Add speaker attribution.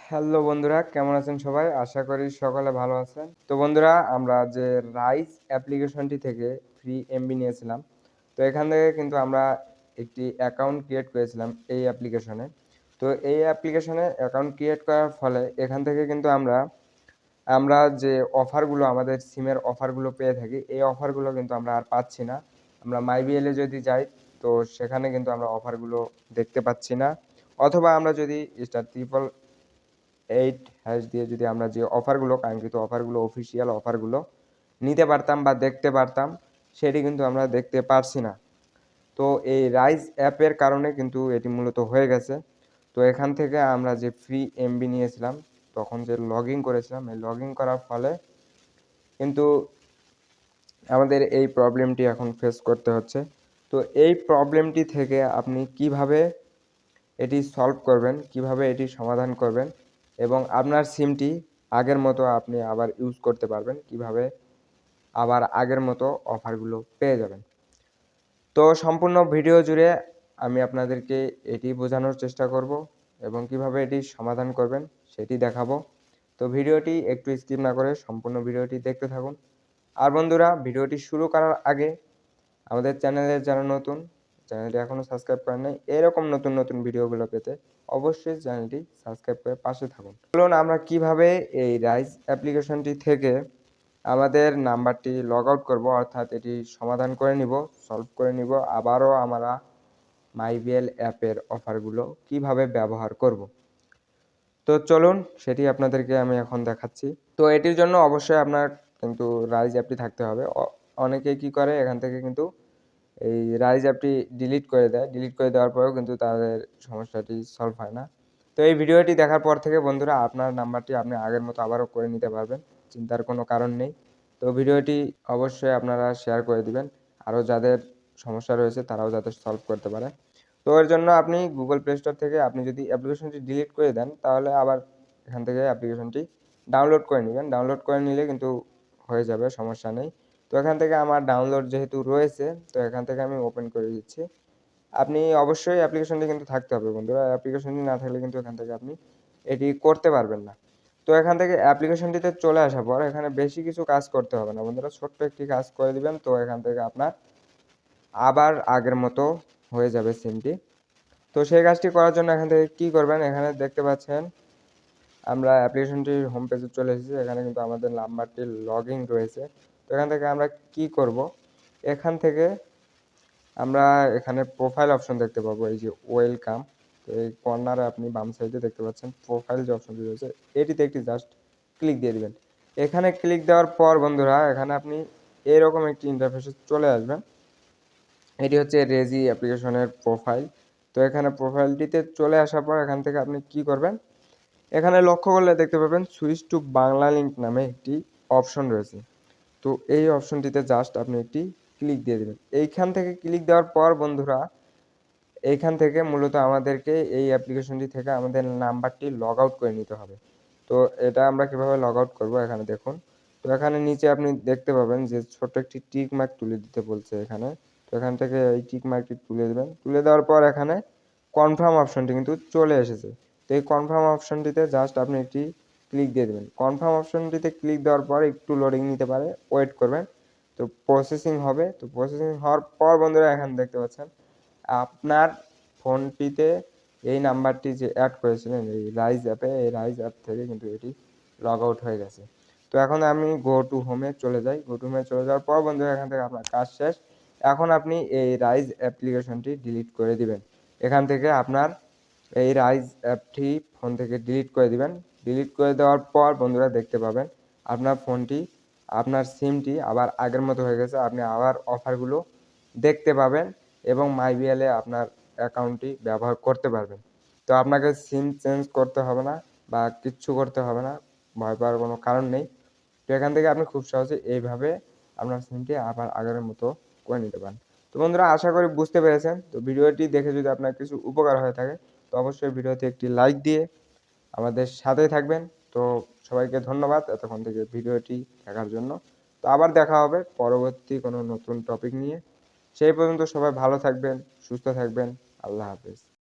Speaker 1: Hello বন্ধুরা, কেমন আছেন সবাই? আশা করি সকলে ভালো আছেন। তো বন্ধুরা, আমরা যে রাইজ অ্যাপ্লিকেশনটি থেকে ফ্রি এমবি নিয়েছিলাম, তো এখান থেকে কিন্তু আমরা একটি অ্যাকাউন্ট ক্রিয়েট করেছিলাম এই অ্যাপ্লিকেশনে। তো এই অ্যাপ্লিকেশনে অ্যাকাউন্ট ক্রিয়েট করার ফলে এখান থেকে কিন্তু আমরা যে অফারগুলো আমাদের সিমের অফারগুলো পেয়ে থাকি, এই অফারগুলো কিন্তু আমরা আর পাচ্ছি না। আমরা মাইবিএলে যদি যাই, তো সেখানে কিন্তু আমরা অফারগুলো দেখতে পাচ্ছি না। অথবা আমরা যদি স্টার ট্রিপল 8 হ্যাশ দিয়ে যদি আমরা যে অফারগুলো, কাঙ্ক্ষিত অফারগুলো, অফিসিয়াল অফারগুলো নিতে পারতাম বা দেখতে পারতাম, সেটি কিন্তু আমরা দেখতে পারছি না। তো এই রাইজ অ্যাপের কারণে কিন্তু এটি মূলত হয়ে গেছে। তো এখান থেকে আমরা যে ফ্রি এমবি নিয়েছিলাম, তখন যে লগইন করেছিলাম, এই লগইন করার ফলে কিন্তু আমাদের এই প্রবলেমটি এখন ফেস করতে হচ্ছে। তো এই প্রবলেমটি থেকে আপনি কিভাবে এটি সলভ করবেন, কিভাবে এটি সমাধান করবেন এবং আপনার সিমটি আগের মতো আপনি আবার ইউজ করতে পারবেন, কিভাবে আবার আগের মতো অফারগুলো পেয়ে যাবেন। তো সম্পূর্ণ ভিডিও জুড়ে আমি আপনাদেরকে এটি বোঝানোর চেষ্টা করব এবং কিভাবে এটি সমাধান করবেন সেটি দেখাবো। তো ভিডিওটি একটু স্কিপ না করে সম্পূর্ণ ভিডিওটি দেখতে থাকুন। আর বন্ধুরা, ভিডিওটি শুরু করার আগে আমাদের চ্যানেলে যারা নতুন, চ্যানেলটি এখনও সাবস্ক্রাইব করেন নাই, এরকম নতুন নতুন ভিডিওগুলো পেতে অবশ্যই চ্যানেলটি সাবস্ক্রাইব করে পাশে থাকুন। চলুন আমরা কিভাবে এই রাইজ অ্যাপ্লিকেশনটি থেকে আমাদের নাম্বারটি লগ আউট করবো, অর্থাৎ এটি সমাধান করে নিব, সলভ করে নিব, আবারও আমরা মাইবিএল অ্যাপের অফারগুলো কিভাবে ব্যবহার করব। তো চলুন সেটি আপনাদেরকে আমি এখন দেখাচ্ছি। তো এটির জন্য অবশ্যই আপনার কিন্তু রাইজ অ্যাপটি থাকতে হবে। অনেকেই কি করে, এখান থেকে কিন্তু এই রাইজ অ্যাপটি ডিলিট করে দেয়। ডিলিট করে দেওয়ার পরেও কিন্তু তাদের সমস্যাটি সলভ হয় না। তো এই ভিডিওটি দেখার পর থেকে বন্ধুরা, আপনার নাম্বারটি আপনি আগের মতো আবারও করে নিতে পারবেন, চিন্তার কোনো কারণ নেই। তো ভিডিওটি অবশ্যই আপনারা শেয়ার করে দিবেন, আরও যাদের সমস্যা রয়েছে তারাও যাতে সলভ করতে পারে। তো এর জন্য আপনি গুগল প্লে স্টোর থেকে আপনি যদি অ্যাপ্লিকেশনটি ডিলিট করে দেন, তাহলে আবার এখান থেকে অ্যাপ্লিকেশনটি ডাউনলোড করে নেবেন। ডাউনলোড করে নিলে কিন্তু হয়ে যাবে, সমস্যা নেই। তো এখান থেকে আমার ডাউনলোড যেহেতু রয়েছে, তো এখান থেকে আমি ওপেন করে দিচ্ছি। আপনি অবশ্যই অ্যাপ্লিকেশনটি কিন্তু থাকতে হবে বন্ধুরা, অ্যাপ্লিকেশনটি না থাকলে কিন্তু এখান থেকে আপনি এটি করতে পারবেন না। তো এখান থেকে অ্যাপ্লিকেশনটিতে চলে আসার পর এখানে বেশি কিছু কাজ করতে হবে না বন্ধুরা, ছোট্ট একটি কাজ করে দিবেন। তো এখান থেকে আপনার আবার আগের মতো হয়ে যাবে সিমটি। তো সেই কাজটি করার জন্য এখান থেকে কী করবেন, এখানে দেখতে পাচ্ছেন আমরা অ্যাপ্লিকেশনটির হোম পেজে চলে এসেছি। এখানে কিন্তু আমাদের নাম্বারটি লগইন রয়েছে। তো এখান থেকে আমরা কি করব, এখান থেকে আমরা এখানে প্রোফাইল অপশন দেখতে পাবো, এই যে ওয়েলকাম। তো এই কর্নারে আপনি বাম সাইডে দেখতে পাচ্ছেন প্রোফাইল যে অপশনটি রয়েছে, এটিতে একটি জাস্ট ক্লিক দিয়ে দিবেন। এখানে ক্লিক দেওয়ার পর বন্ধুরা, এখানে আপনি এরকম একটি ইন্টারফেসে চলে আসবেন। এটি হচ্ছে রেজি অ্যাপ্লিকেশনের প্রোফাইল। তো এখানে প্রোফাইলটিতে চলে আসার পর এখান থেকে আপনি কি করবেন, এখানে লক্ষ্য করলে দেখতে পাবেন সুইচ টু বাংলা লিঙ্ক নামে একটি অপশন রয়েছে। তো এই অপশনটিতে জাস্ট আপনি একটি ক্লিক দিয়ে দেবেন। এইখান থেকে ক্লিক দেওয়ার পর বন্ধুরা, এইখান থেকে মূলত আমাদেরকে এই অ্যাপ্লিকেশনটি থেকে আমাদের নাম্বারটি লগ আউট করে নিতে হবে। তো এটা আমরা কিভাবে লগ আউট করবো, এখানে দেখুন। তো এখানে নিচে আপনি দেখতে পাবেন যে ছোট্ট একটি টিক মার্ক তুলে দিতে বলছে এখানে। তো এখান থেকে এই টিক মার্কটি তুলে দেবেন। তুলে দেওয়ার পর এখানে কনফার্ম অপশনটি কিন্তু চলে এসেছে। তো এই কনফার্ম অপশনটিতে জাস্ট আপনি একটি ক্লিক দিয়ে দেবেন। কনফার্ম অপশনটিতে ক্লিক দেওয়ার পর একটু লোডিং নিতে পারে, ওয়েট করবেন। তো প্রসেসিং হবে। তো প্রসেসিং হওয়ার পর বন্ধুরা, এখানে দেখতে পাচ্ছেন আপনার ফোনটিতে এই নাম্বারটি যে অ্যাড করেছিলেন এই রাইজ অ্যাপে, এই রাইজ অ্যাপ থেকে কিন্তু এটি লগ আউট হয়ে গেছে। তো এখন আমি গো টু হোমে চলে যাই। গো টু হোমে চলে যাওয়ার পর বন্ধুরা, এখান থেকে আপনার কাজ শেষ। এখন আপনি এই রাইজ অ্যাপ্লিকেশনটি ডিলিট করে দিবেন। এখান থেকে আপনার এই রাইজ অ্যাপটি ফোন থেকে ডিলিট করে দিবেন। ডিলিট করে দেওয়ার পর বন্ধুরা দেখতে পাবেন আপনার ফোনটি, আপনার সিমটি আবার আগের মতো হয়ে গেছে। আপনি আবার অফারগুলো দেখতে পাবেন এবং মাইবিএলে আপনার অ্যাকাউন্টটি ব্যবহার করতে পারবেন। তো আপনাকে সিম চেঞ্জ করতে হবে না বা কিচ্ছু করতে হবে না, ভয় পাওয়ার কোনো কারণ নেই। তো এখান থেকে আপনি খুব সহজে এইভাবে আপনার সিমটি আবার আগের মতো করে নিতে পারেন। তো বন্ধুরা, আশা করি বুঝতে পেরেছেন। তো ভিডিওটি দেখে যদি আপনার কিছু উপকার হয়ে থাকে, তো অবশ্যই ভিডিওতে একটি লাইক দিয়ে আমাদের সাথেই থাকবেন। তো সবাইকে ধন্যবাদ এতক্ষণ থেকে ভিডিওটি দেখার জন্য। তো আবার দেখা হবে পরবর্তী কোনো নতুন টপিক নিয়ে। সেই পর্যন্ত সবাই ভালো থাকবেন, সুস্থ থাকবেন। আল্লাহ হাফেজ।